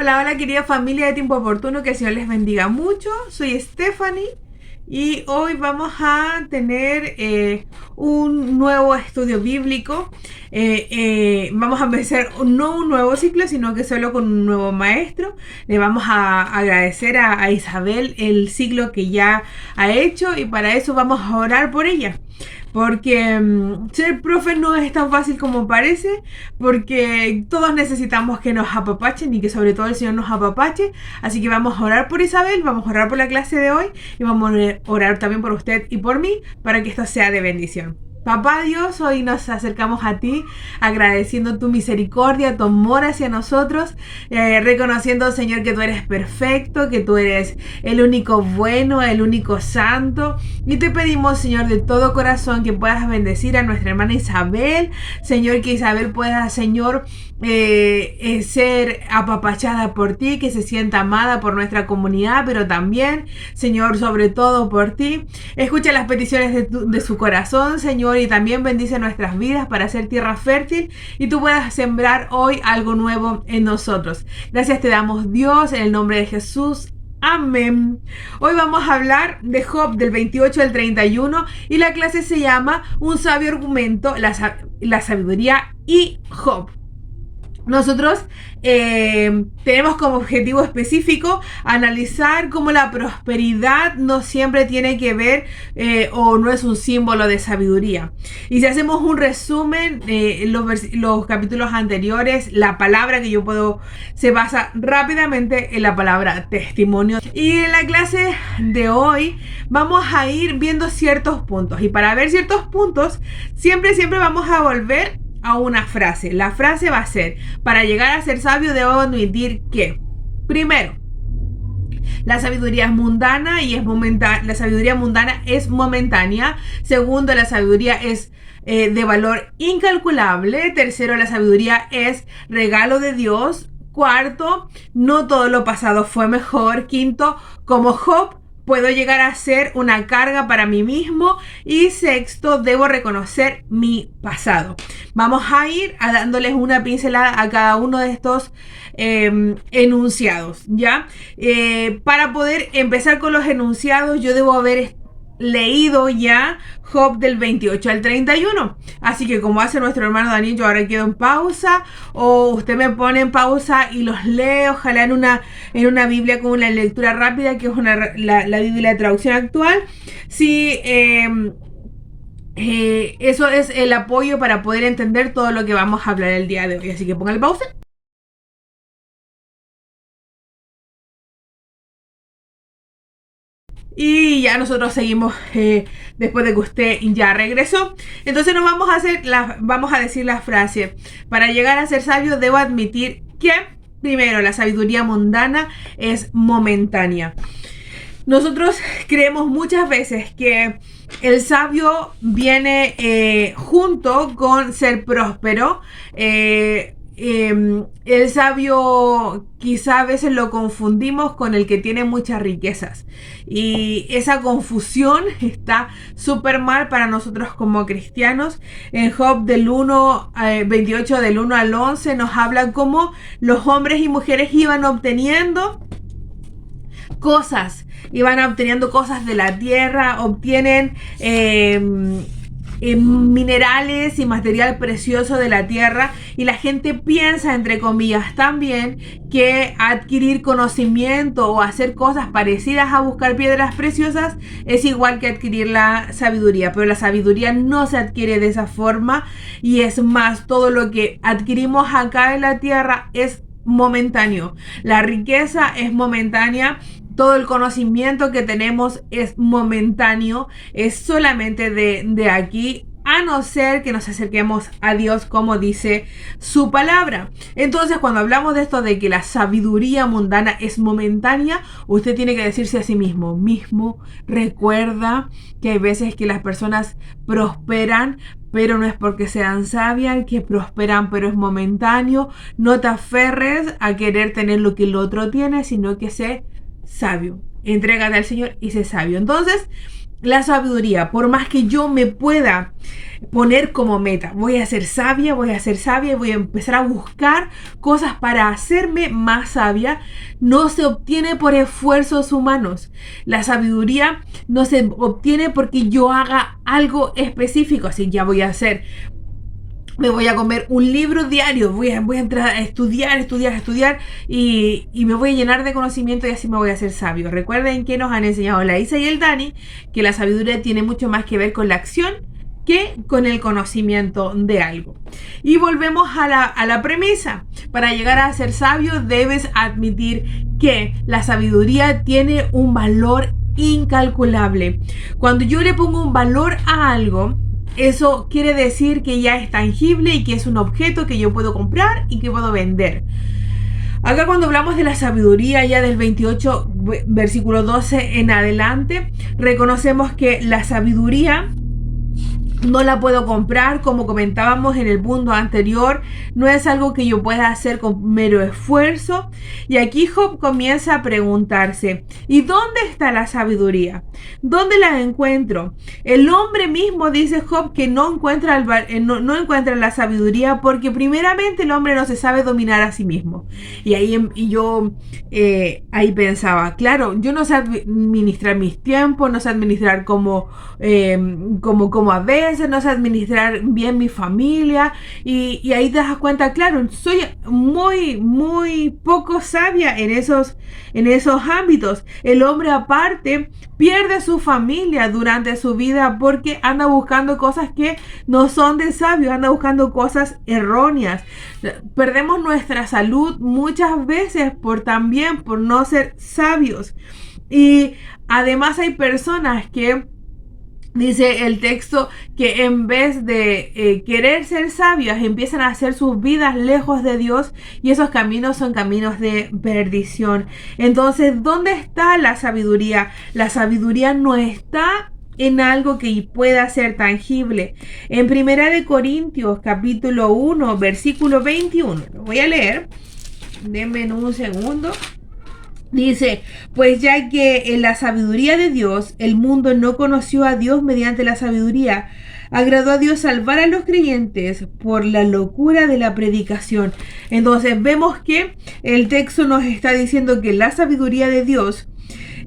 Hola, hola querida familia de Tiempo Oportuno, que el Señor les bendiga mucho. Soy Stephanie y hoy vamos a tener un nuevo estudio bíblico. Vamos a empezar no un nuevo ciclo, sino que solo con un nuevo maestro. Le vamos a agradecer a Isabel el ciclo que ya ha hecho y para eso vamos a orar por ella. Porque ser profe no es tan fácil como parece, porque todos necesitamos que nos apapachen y que sobre todo el Señor nos apapache. Así que vamos a orar por Isabel, vamos a orar por la clase de hoy y vamos a orar también por usted y por mí para que esto sea de bendición. Papá Dios, hoy nos acercamos a ti agradeciendo tu misericordia, tu amor hacia nosotros, reconociendo, Señor, que tú eres perfecto, que tú eres el único bueno, el único santo. Y te pedimos, Señor, de todo corazón que puedas bendecir a nuestra hermana Isabel, Señor, que Isabel pueda, Señor, ser apapachada por ti, que se sienta amada por nuestra comunidad, pero también, Señor, sobre todo por ti. Escucha las peticiones de su corazón, Señor, y también bendice nuestras vidas para hacer tierra fértil y tú puedas sembrar hoy algo nuevo en nosotros. Gracias te damos, Dios, en el nombre de Jesús. Amén. Hoy vamos a hablar de Job del 28 al 31 y la clase se llama Un sabio argumento, la sabiduría y Job. Nosotros tenemos como objetivo específico analizar cómo la prosperidad no siempre tiene que ver o no es un símbolo de sabiduría. Y si hacemos un resumen, los capítulos anteriores, la palabra que yo puedo se basa rápidamente en la palabra testimonio. Y en la clase de hoy vamos a ir viendo ciertos puntos. Y para ver ciertos puntos, siempre vamos a volver a una frase. La frase va a ser: para llegar a ser sabio debo admitir que, primero, la sabiduría es mundana y es momentánea. La sabiduría mundana es momentánea. Segundo, la sabiduría es de valor incalculable. Tercero, la sabiduría es regalo de Dios. Cuarto, no todo lo pasado fue mejor. Quinto, como Job, puedo llegar a ser una carga para mí mismo. Y sexto, debo reconocer mi pasado. Vamos a ir dándoles una pincelada a cada uno de estos enunciados, ¿ya? Para poder empezar con los enunciados, yo debo haber leído ya Job del 28 al 31. Así que como hace nuestro hermano Daniel, yo ahora quedo en pausa o usted me pone en pausa y los lee, ojalá en una Biblia con una lectura rápida, que es la Biblia de traducción actual. Sí, eso es el apoyo para poder entender todo lo que vamos a hablar el día de hoy. Así que pongan pausa. Y ya nosotros seguimos después de que usted ya regresó. Entonces nos vamos a decir la frase: para llegar a ser sabio debo admitir que, primero, la sabiduría mundana es momentánea. Nosotros creemos muchas veces que el sabio viene junto con ser próspero. El sabio quizá a veces lo confundimos con el que tiene muchas riquezas y esa confusión está súper mal para nosotros como cristianos. En Job del 28 del 1 al 11 nos habla cómo los hombres y mujeres iban obteniendo cosas de la tierra, obtienen minerales y material precioso de la tierra, y la gente piensa, entre comillas, también que adquirir conocimiento o hacer cosas parecidas a buscar piedras preciosas es igual que adquirir la sabiduría, pero la sabiduría no se adquiere de esa forma, y es más, todo lo que adquirimos acá en la tierra es momentáneo. La riqueza es momentánea. Todo el conocimiento que tenemos es momentáneo, es solamente de aquí, a no ser que nos acerquemos a Dios como dice su palabra. Entonces, cuando hablamos de esto de que la sabiduría mundana es momentánea, usted tiene que decirse a sí mismo, recuerda que hay veces que las personas prosperan, pero no es porque sean sabias, que prosperan, pero es momentáneo. No te aferres a querer tener lo que el otro tiene, sino que sé sabio. Entrégate al Señor y sé sabio. Entonces, la sabiduría, por más que yo me pueda poner como meta, voy a ser sabia, voy a ser sabia, voy a empezar a buscar cosas para hacerme más sabia, no se obtiene por esfuerzos humanos. La sabiduría no se obtiene porque yo haga algo específico, así ya voy a hacer. Me voy a comer un libro diario, voy a entrar a estudiar y me voy a llenar de conocimiento y así me voy a hacer sabio. Recuerden que nos han enseñado la Isa y el Dani que la sabiduría tiene mucho más que ver con la acción que con el conocimiento de algo. Y volvemos a la premisa. Para llegar a ser sabio debes admitir que la sabiduría tiene un valor incalculable. Cuando yo le pongo un valor a algo, eso quiere decir que ya es tangible y que es un objeto que yo puedo comprar y que puedo vender. Acá cuando hablamos de la sabiduría, ya del 28 versículo 12 en adelante, reconocemos que la sabiduría no la puedo comprar, como comentábamos en el punto anterior, no es algo que yo pueda hacer con mero esfuerzo. Y aquí Job comienza a preguntarse, ¿y dónde está la sabiduría? ¿Dónde la encuentro? El hombre mismo, dice Job, que no encuentra la sabiduría porque primeramente el hombre no se sabe dominar a sí mismo. Yo pensaba, claro, yo no sé administrar mis tiempos, no sé administrar como a veces, no sé administrar bien mi familia y ahí te das cuenta, claro, soy muy poco sabia en esos ámbitos. El hombre aparte pierde su familia durante su vida porque anda buscando cosas que no son de sabio, anda buscando cosas erróneas. Perdemos nuestra salud muchas veces por no ser sabios. Y además hay personas que dice el texto que en vez de querer ser sabios, empiezan a hacer sus vidas lejos de Dios y esos caminos son caminos de perdición. Entonces, ¿dónde está la sabiduría? La sabiduría no está en algo que pueda ser tangible. En 1 Corintios capítulo 1 versículo 21, lo voy a leer, denme un segundo. Dice, pues ya que en la sabiduría de Dios el mundo no conoció a Dios mediante la sabiduría, agradó a Dios salvar a los creyentes por la locura de la predicación. Entonces vemos que el texto nos está diciendo que la sabiduría de Dios,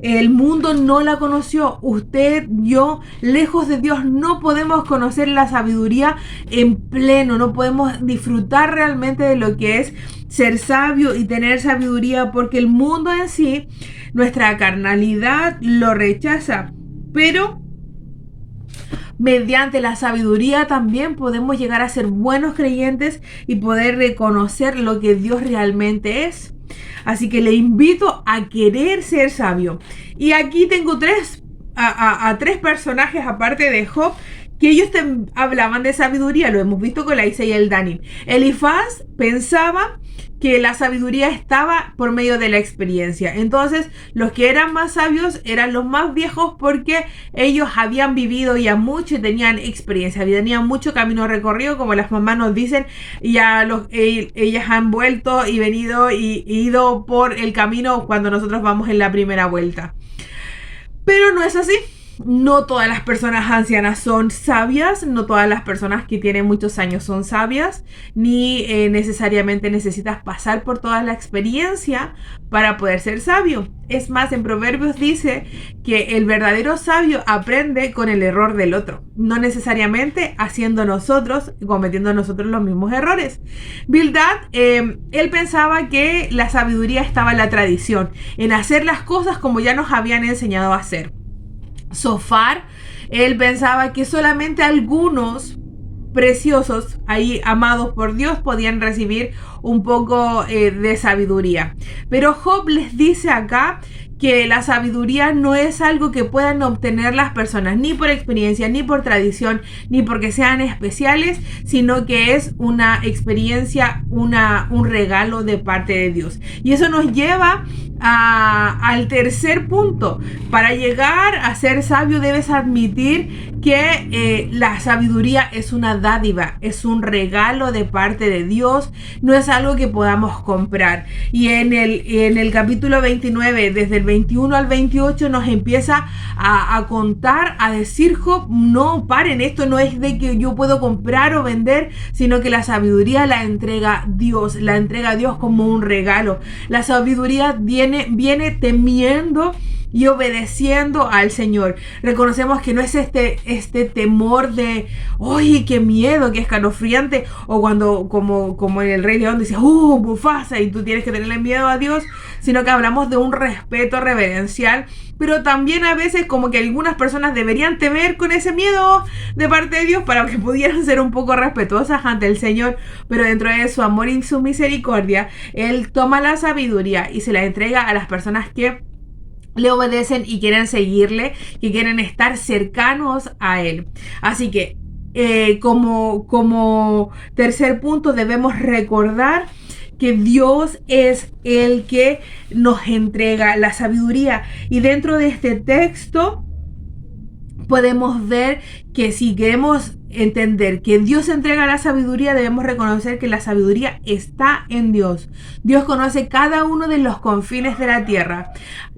el mundo no la conoció. Usted, yo, lejos de Dios, no podemos conocer la sabiduría en pleno. No podemos disfrutar realmente de lo que es ser sabio y tener sabiduría, porque el mundo en sí, nuestra carnalidad lo rechaza. Pero mediante la sabiduría también podemos llegar a ser buenos creyentes y poder reconocer lo que Dios realmente es. Así que le invito a querer ser sabio. Y aquí tengo tres personajes aparte de Job que ellos hablaban de sabiduría. Lo hemos visto con la Isa y el Dani. Elifaz pensaba que la sabiduría estaba por medio de la experiencia. Entonces, los que eran más sabios eran los más viejos porque ellos habían vivido ya mucho y tenían experiencia, tenían mucho camino recorrido, como las mamás nos dicen, y ellas han vuelto y venido y ido por el camino cuando nosotros vamos en la primera vuelta. Pero no es así. No todas las personas ancianas son sabias, no todas las personas que tienen muchos años son sabias, ni necesariamente necesitas pasar por toda la experiencia para poder ser sabio. Es más, en Proverbios dice que el verdadero sabio aprende con el error del otro, no necesariamente cometiendo nosotros los mismos errores. Bildad, él pensaba que la sabiduría estaba en la tradición, en hacer las cosas como ya nos habían enseñado a hacer. Sofar, él pensaba que solamente algunos preciosos, ahí amados por Dios, podían recibir un poco de sabiduría. Pero Job les dice acá que la sabiduría no es algo que puedan obtener las personas, ni por experiencia, ni por tradición, ni porque sean especiales, sino que es una experiencia, un regalo de parte de Dios. Y eso nos lleva al tercer punto. Para llegar a ser sabio debes admitir que la sabiduría es una dádiva, es un regalo de parte de Dios, no es algo que podamos comprar. Y en el capítulo 29, desde el 21 al 28, nos empieza a contar, a decir Job, no, paren, esto no es de que yo puedo comprar o vender, sino que la sabiduría la entrega Dios como un regalo. La sabiduría viene temiendo y obedeciendo al Señor. Reconocemos que no es este temor de, ¡ay, qué miedo, qué escalofriante! O cuando, como en el Rey León, dice, Mufasa, y tú tienes que tenerle miedo a Dios, sino que hablamos de un respeto reverencial, pero también a veces como que algunas personas deberían temer con ese miedo de parte de Dios para que pudieran ser un poco respetuosas ante el Señor, pero dentro de su amor y su misericordia, Él toma la sabiduría y se la entrega a las personas que le obedecen y quieren seguirle, que quieren estar cercanos a Él. Así que como tercer punto debemos recordar que Dios es el que nos entrega la sabiduría. Y dentro de este texto podemos ver que si queremos entender que Dios entrega la sabiduría, debemos reconocer que la sabiduría está en Dios. Dios conoce cada uno de los confines de la tierra,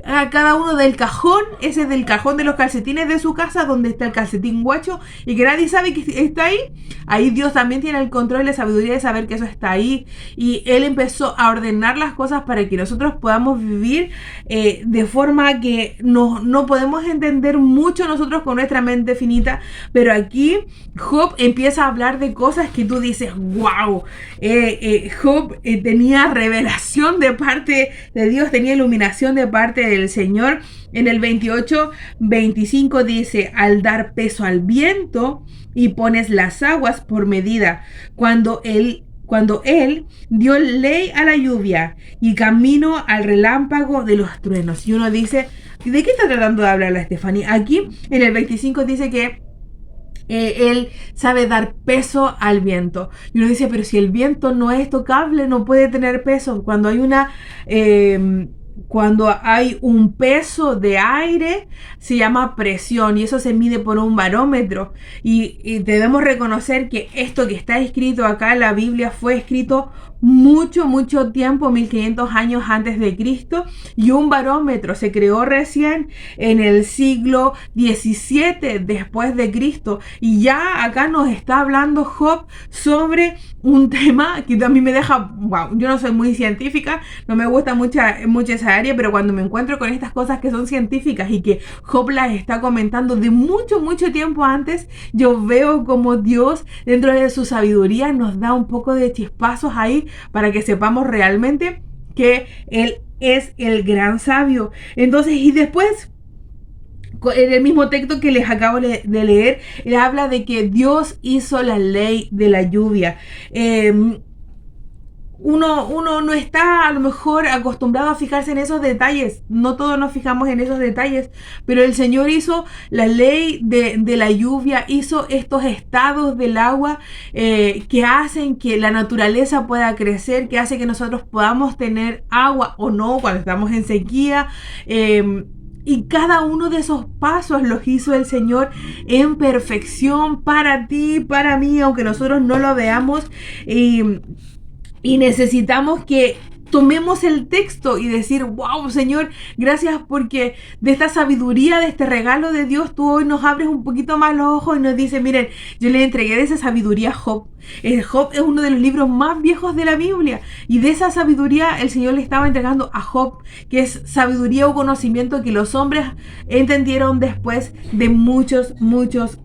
a cada uno del cajón, ese es del cajón de los calcetines de su casa, donde está el calcetín guacho y que nadie sabe que está ahí. Ahí Dios también tiene el control y la sabiduría de saber que eso está ahí, y Él empezó a ordenar las cosas para que nosotros podamos vivir de forma que no podemos entender mucho nosotros con nuestra mente finita, pero aquí Job empieza a hablar de cosas que tú dices, wow, Job tenía revelación de parte de Dios, tenía iluminación de parte del Señor. En el 28-25 dice, al dar peso al viento y pones las aguas por medida, cuando él dio ley a la lluvia y camino al relámpago de los truenos. Y uno dice, ¿de qué está tratando de hablar la Estefanía? Aquí en el 25 dice que Él sabe dar peso al viento. Y uno dice, pero si el viento no es tocable, no puede tener peso. Cuando hay un peso de aire, se llama presión, y eso se mide por un barómetro. Y debemos reconocer que esto que está escrito acá en la Biblia fue escrito mucho tiempo, 1500 años antes de Cristo, y un barómetro se creó recién en el siglo XVII después de Cristo. Y ya acá nos está hablando Job sobre un tema que a mí me deja, wow, yo no soy muy científica, no me gusta mucho esa área, pero cuando me encuentro con estas cosas que son científicas y que Job las está comentando de mucho tiempo antes, yo veo como Dios dentro de su sabiduría nos da un poco de chispazos ahí para que sepamos realmente que Él es el gran sabio. Entonces, y después, en el mismo texto que les acabo de leer, él habla de que Dios hizo la ley de la lluvia. Uno no está a lo mejor acostumbrado a fijarse en esos detalles, no todos nos fijamos en esos detalles, pero el Señor hizo la ley de la lluvia, hizo estos estados del agua que hacen que la naturaleza pueda crecer, que hace que nosotros podamos tener agua o no cuando estamos en sequía. Y cada uno de esos pasos los hizo el Señor en perfección para ti, para mí, aunque nosotros no lo veamos. Y necesitamos que tomemos el texto y decir, wow, Señor, gracias porque de esta sabiduría, de este regalo de Dios, tú hoy nos abres un poquito más los ojos y nos dices, miren, yo le entregué de esa sabiduría a Job. Job es uno de los libros más viejos de la Biblia, y de esa sabiduría el Señor le estaba entregando a Job, que es sabiduría o conocimiento que los hombres entendieron después de muchos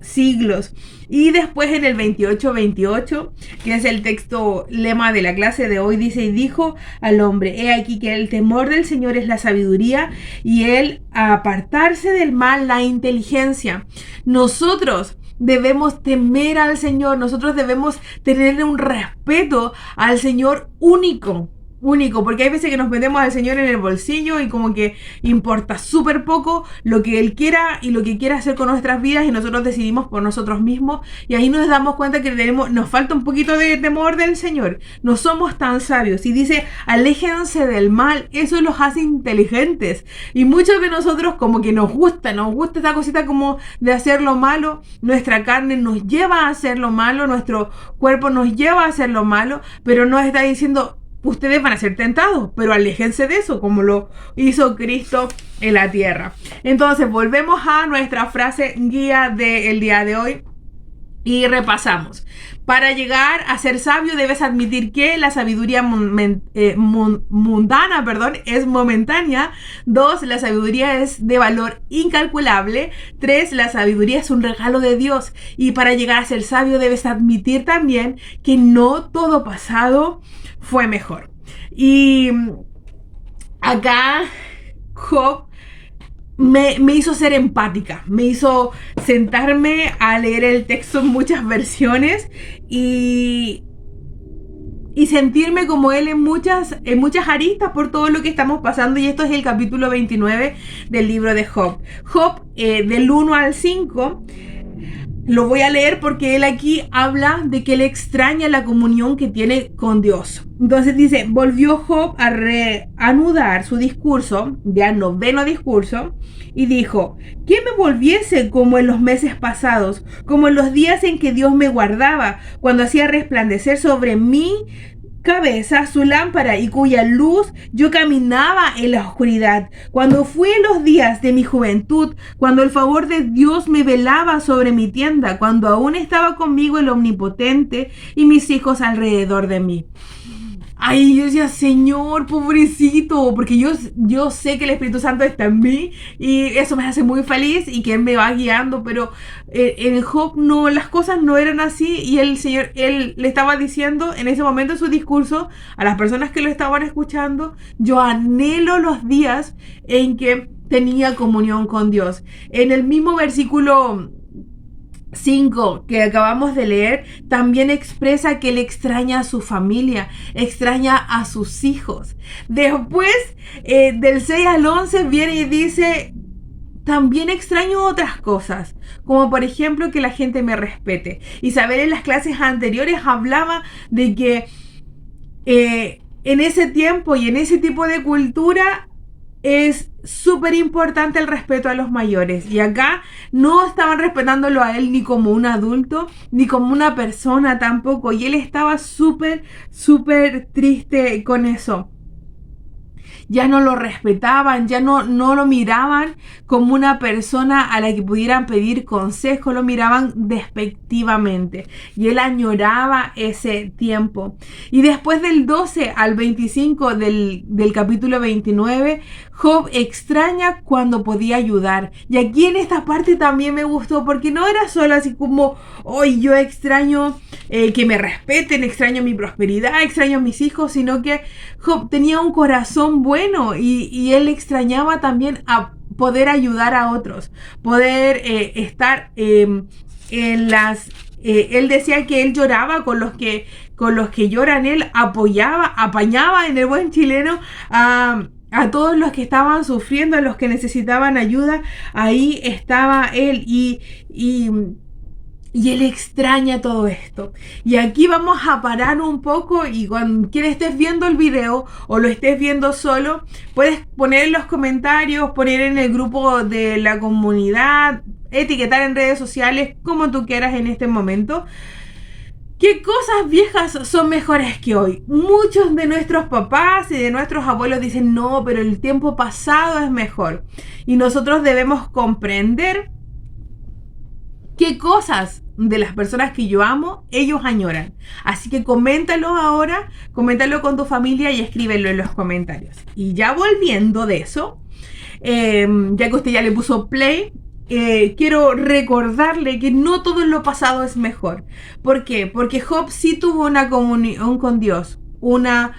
siglos. Y después en el 28, que es el texto lema de la clase de hoy, dice, y dijo al hombre, he aquí que el temor del Señor es la sabiduría, y el apartarse del mal la inteligencia. Nosotros debemos temer al Señor, nosotros debemos tener un respeto al Señor único. único, porque hay veces que nos metemos al Señor en el bolsillo y como que importa súper poco lo que Él quiera y lo que quiera hacer con nuestras vidas, y nosotros decidimos por nosotros mismos, y ahí nos damos cuenta que nos falta un poquito de temor del Señor, no somos tan sabios. Y dice, aléjense del mal, eso los hace inteligentes, y muchos de nosotros como que nos gusta esta cosita como de hacer lo malo, nuestra carne nos lleva a hacer lo malo, nuestro cuerpo nos lleva a hacer lo malo, pero nos está diciendo, ustedes van a ser tentados, pero aléjense de eso, como lo hizo Cristo en la tierra. Entonces, volvemos a nuestra frase guía del día de hoy y repasamos. Para llegar a ser sabio debes admitir que la sabiduría mundana, es momentánea. 2, la sabiduría es de valor incalculable. 3, la sabiduría es un regalo de Dios. Y para llegar a ser sabio debes admitir también que no todo pasado fue mejor. Y acá Job me hizo ser empática, me hizo sentarme a leer el texto en muchas versiones y sentirme como él en muchas aristas por todo lo que estamos pasando. Y esto es el capítulo 29 del libro de Job. Job, del 1 al 5, lo voy a leer porque él aquí habla de que él extraña la comunión que tiene con Dios. Entonces dice, volvió Job a reanudar su discurso, ya noveno discurso, y dijo, que me volviese como en los meses pasados, como en los días en que Dios me guardaba, cuando hacía resplandecer sobre mí cabeza su lámpara y cuya luz yo caminaba en la oscuridad, cuando fui en los días de mi juventud, cuando el favor de Dios me velaba sobre mi tienda, cuando aún estaba conmigo el Omnipotente y mis hijos alrededor de mí. Ay, yo decía, Señor, pobrecito, porque yo sé que el Espíritu Santo está en mí y eso me hace muy feliz y que Él me va guiando, pero en Job no, las cosas no eran así, y el Señor, Él le estaba diciendo en ese momento de su discurso a las personas que lo estaban escuchando, yo anhelo los días en que tenía comunión con Dios. En el mismo versículo 5 que acabamos de leer, también expresa que él extraña a su familia, extraña a sus hijos. Después, del 6 al 11, viene y dice, también extraño otras cosas, como por ejemplo que la gente me respete. Isabel en las clases anteriores hablaba de que en ese tiempo y en ese tipo de cultura es súper importante el respeto a los mayores, y acá no estaban respetándolo a él ni como un adulto ni como una persona tampoco, y él estaba súper triste con eso. Ya no lo respetaban, ya no lo miraban como una persona a la que pudieran pedir consejo, lo miraban despectivamente, y él añoraba ese tiempo. Y después del 12 al 25 del capítulo 29, Job extraña cuando podía ayudar. Y aquí en esta parte también me gustó, porque no era solo así como, hoy yo extraño que me respeten, extraño mi prosperidad, extraño a mis hijos, sino que Job tenía un corazón bueno, y él extrañaba también a poder ayudar a otros, poder estar en las... él decía que él lloraba con los que lloran, él apañaba en el buen chileno a todos los que estaban sufriendo, a los que necesitaban ayuda. Ahí estaba él, y él extraña todo esto. Y aquí vamos a parar un poco, y cuando quien estés viendo el video o lo estés viendo solo, puedes poner en los comentarios, poner en el grupo de la comunidad, etiquetar en redes sociales, como tú quieras en este momento. ¿Qué cosas viejas son mejores que hoy? Muchos de nuestros papás y de nuestros abuelos dicen, no, pero el tiempo pasado es mejor. Y nosotros debemos comprender qué cosas de las personas que yo amo ellos añoran. Así que coméntalo ahora, coméntalo con tu familia y escríbelo en los comentarios. Y ya volviendo de eso, ya que usted ya le puso play, quiero recordarle que no todo en lo pasado es mejor. ¿Por qué? Porque Job sí tuvo una comunión con Dios, una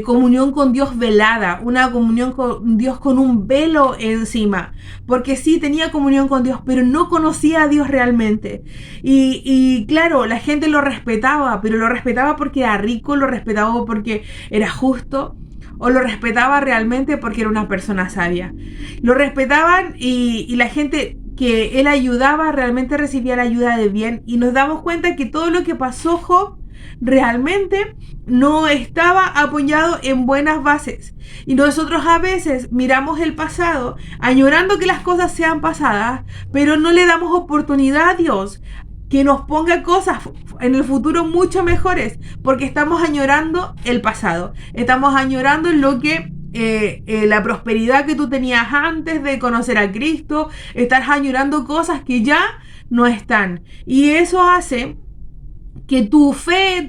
comunión con Dios velada, una comunión con Dios con un velo encima, porque sí tenía comunión con Dios, pero no conocía a Dios realmente. Y claro, la gente lo respetaba, pero lo respetaba porque era rico, lo respetaba porque era justo, o lo respetaba realmente porque era una persona sabia. Lo respetaban y la gente que él ayudaba realmente recibía la ayuda de bien, y nos damos cuenta que todo lo que pasó Job realmente no estaba apoyado en buenas bases. Y nosotros a veces miramos el pasado añorando que las cosas sean pasadas, pero no le damos oportunidad a Dios que nos ponga cosas en el futuro mucho mejores, porque estamos añorando el pasado, estamos añorando lo que la prosperidad que tú tenías antes de conocer a Cristo, estás añorando cosas que ya no están, y eso hace que tu fe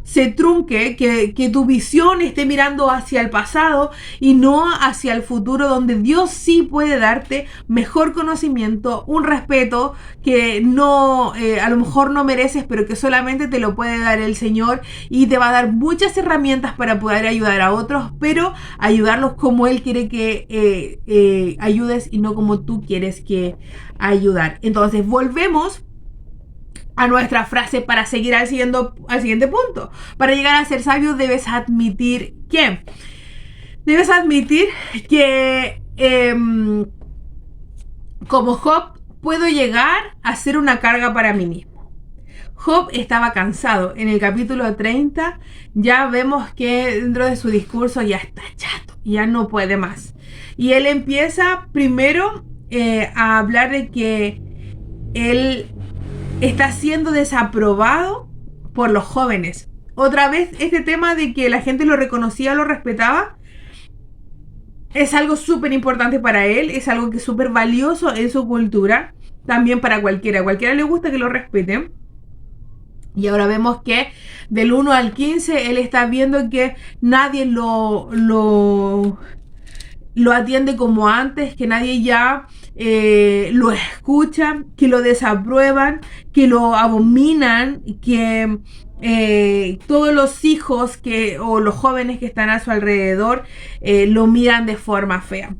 se trunque, que tu visión esté mirando hacia el pasado y no hacia el futuro, donde Dios sí puede darte mejor conocimiento, un respeto que no, a lo mejor no mereces, pero que solamente te lo puede dar el Señor, y te va a dar muchas herramientas para poder ayudar a otros, pero ayudarlos como Él quiere que ayudes y no como tú quieres que ayudar. Entonces volvemos a nuestra frase para seguir al siguiente punto. Para llegar a ser sabio debes admitir que como Job puedo llegar a ser una carga para mí mismo. Job estaba cansado. En el capítulo 30 ya vemos que dentro de su discurso ya está chato, ya no puede más. Y él empieza primero a hablar de que él está siendo desaprobado por los jóvenes. Otra vez, este tema de que la gente lo reconocía, lo respetaba, es algo súper importante para él, es algo que es súper valioso en su cultura, también para cualquiera. A cualquiera le gusta que lo respeten. Y ahora vemos que del 1 al 15 él está viendo que nadie lo atiende como antes, que nadie ya lo escucha, que lo desaprueban, que lo abominan, que todos los hijos o los jóvenes que están a su alrededor lo miran de forma fea.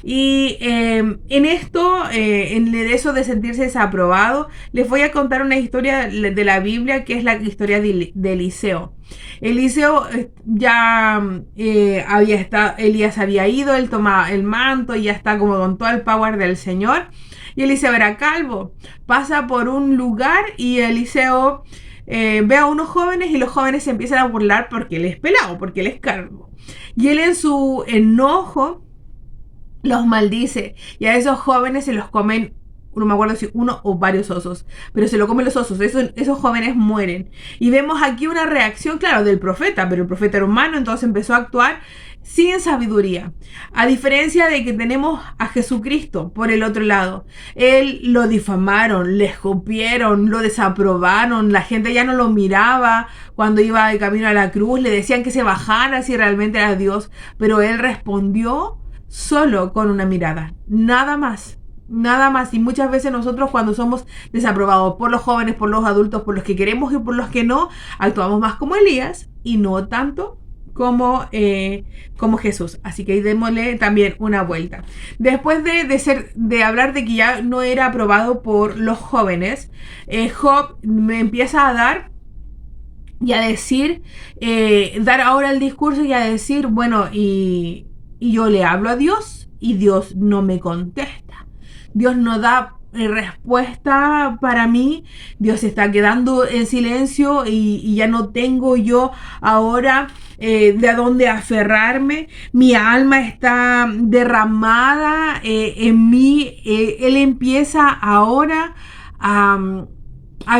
Y en esto, en eso de sentirse desaprobado, les voy a contar una historia de la Biblia, que es la historia de Eliseo. Eliseo ya Elías había ido, él toma el manto y ya está como con todo el power del Señor. Y Eliseo era calvo, pasa por un lugar y Eliseo ve a unos jóvenes, y los jóvenes se empiezan a burlar porque él es pelado, porque él es calvo. Y él en su enojo los maldice, y a esos jóvenes se los comen, no me acuerdo si uno o varios osos, pero se lo comen los osos, esos jóvenes mueren. Y vemos aquí una reacción, claro, del profeta, pero el profeta era humano, entonces empezó a actuar sin sabiduría. A diferencia de que tenemos a Jesucristo por el otro lado. Él lo difamaron, le escupieron, lo desaprobaron, la gente ya no lo miraba cuando iba de camino a la cruz, le decían que se bajara si realmente era Dios, pero él respondió solo con una mirada, nada más. Nada más. Y muchas veces nosotros, cuando somos desaprobados por los jóvenes, por los adultos, por los que queremos y por los que no, actuamos más como Elías y no tanto como Jesús. Así que démosle también una vuelta. Después de hablar de que ya no era aprobado por los jóvenes, Job me empieza a dar y a decir, dar ahora el discurso y a decir, bueno, y yo le hablo a Dios y Dios no me contesta. Dios no da respuesta para mí. Dios se está quedando en silencio y ya no tengo yo ahora de a dónde aferrarme. Mi alma está derramada en mí. Él empieza ahora a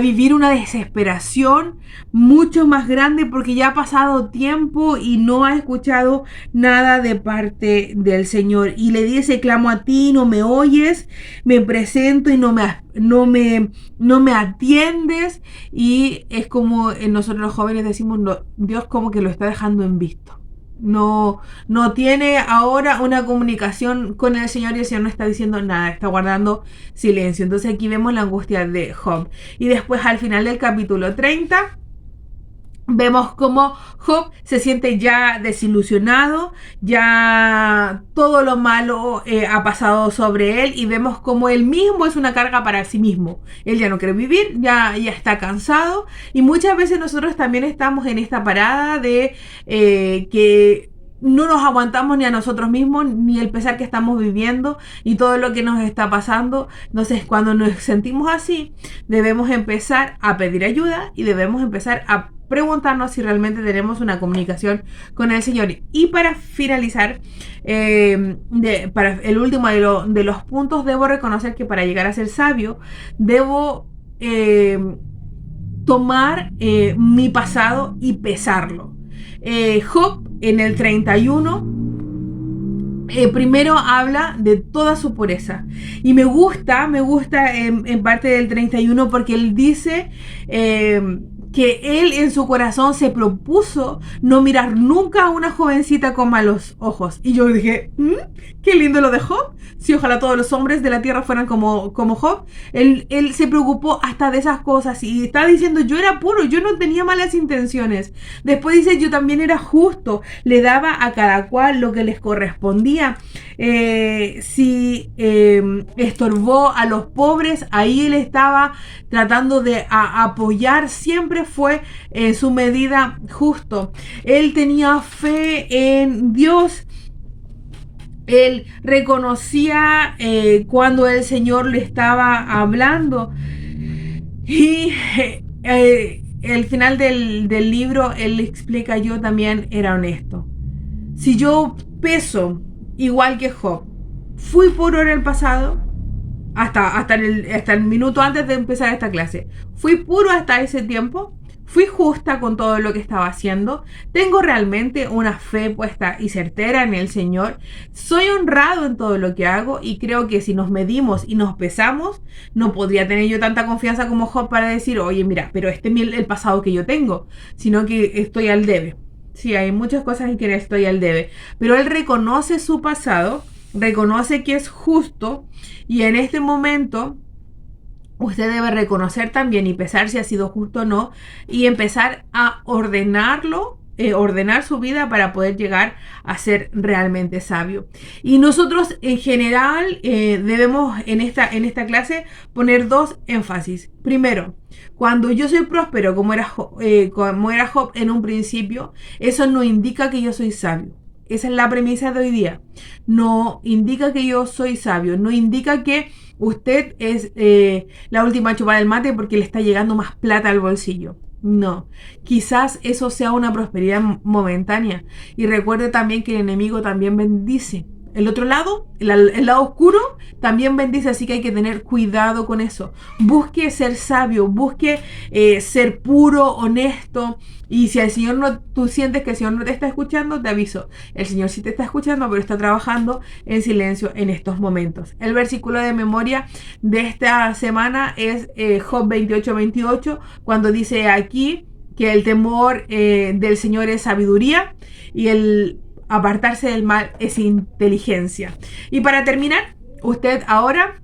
vivir una desesperación mucho más grande, porque ya ha pasado tiempo y no ha escuchado nada de parte del Señor, y le dice: clamo a ti, no me oyes, me presento y no me atiendes. Y es como nosotros los jóvenes decimos, no, Dios como que lo está dejando en visto. No tiene ahora una comunicación con el Señor, y el Señor no está diciendo nada, está guardando silencio. Entonces aquí vemos la angustia de Job. Y después, al final del capítulo 30, Vemos cómo Job se siente ya desilusionado, ya todo lo malo ha pasado sobre él y vemos cómo él mismo es una carga para sí mismo. Él ya no quiere vivir, ya está cansado y muchas veces nosotros también estamos en esta parada de que no nos aguantamos ni a nosotros mismos, ni el pesar que estamos viviendo y todo lo que nos está pasando. Entonces, cuando nos sentimos así, debemos empezar a pedir ayuda y debemos empezar a preguntarnos si realmente tenemos una comunicación con el Señor. Y para finalizar, para el último de los puntos, debo reconocer que para llegar a ser sabio, debo tomar mi pasado y pesarlo. Job en el 31 primero habla de toda su pureza y me gusta en parte del 31 porque él dice que él en su corazón se propuso no mirar nunca a una jovencita con malos ojos. Y yo dije, qué lindo lo de Job. Si ojalá todos los hombres de la tierra fueran como Job. Él se preocupó hasta de esas cosas y está diciendo, yo era puro, yo no tenía malas intenciones. Después dice, yo también era justo, le daba a cada cual lo que les correspondía. Si estorbó a los pobres, ahí él estaba tratando de apoyar, siempre fue en su medida justo. Él tenía fe en Dios. Él reconocía cuando el Señor le estaba hablando. Y el final del libro, él explica, yo también era honesto. Si yo peso igual que Job, fui puro en el pasado, hasta el minuto antes de empezar esta clase, fui puro hasta ese tiempo, fui justa con todo lo que estaba haciendo, tengo realmente una fe puesta y certera en el Señor, soy honrado en todo lo que hago y creo que si nos medimos y nos pesamos, no podría tener yo tanta confianza como Job para decir, oye mira, pero este es el pasado que yo tengo, sino que estoy al debe. Sí, hay muchas cosas en que estoy al debe, pero él reconoce su pasado, reconoce que es justo y en este momento usted debe reconocer también y pesar si ha sido justo o no y empezar a ordenarlo, ordenar su vida para poder llegar a ser realmente sabio. Y nosotros en general debemos en esta clase poner dos énfasis. Primero, cuando yo soy próspero como era Job en un principio, eso no indica que yo soy sabio. Esa es la premisa de hoy día. No indica que yo soy sabio, no indica que usted es la última chupada del mate porque le está llegando más plata al bolsillo. No, quizás eso sea una prosperidad momentánea. Y recuerde también que el enemigo también bendice. El otro lado, el lado oscuro, también bendice, así que hay que tener cuidado con eso. Busque ser sabio, busque ser puro, honesto. Y si el Señor no, tú sientes que el Señor no te está escuchando, te aviso. El Señor sí te está escuchando, pero está trabajando en silencio en estos momentos. El versículo de memoria de esta semana es Job 28:28, cuando dice aquí que el temor del Señor es sabiduría y el apartarse del mal es inteligencia. Y para terminar, usted ahora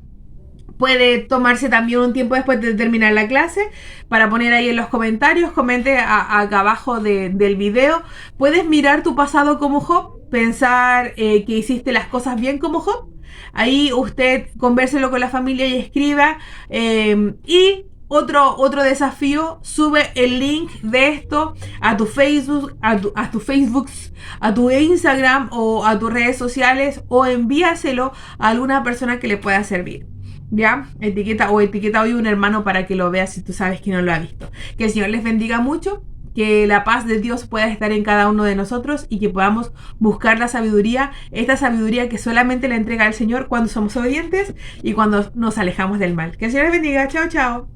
puede tomarse también un tiempo después de terminar la clase para poner ahí en los comentarios, comente acá abajo del video. Puedes mirar tu pasado como Job, pensar que hiciste las cosas bien como Job. Ahí usted convérselo con la familia y escriba. Y otro desafío, sube el link de esto a tu Facebook, a tu Instagram o a tus redes sociales o envíaselo a alguna persona que le pueda servir. ¿Ya? Etiqueta hoy un hermano para que lo vea si tú sabes que no lo ha visto. Que el Señor les bendiga mucho, que la paz de Dios pueda estar en cada uno de nosotros y que podamos buscar la sabiduría, esta sabiduría que solamente la entrega el Señor cuando somos obedientes y cuando nos alejamos del mal. Que el Señor les bendiga. Chao, chao.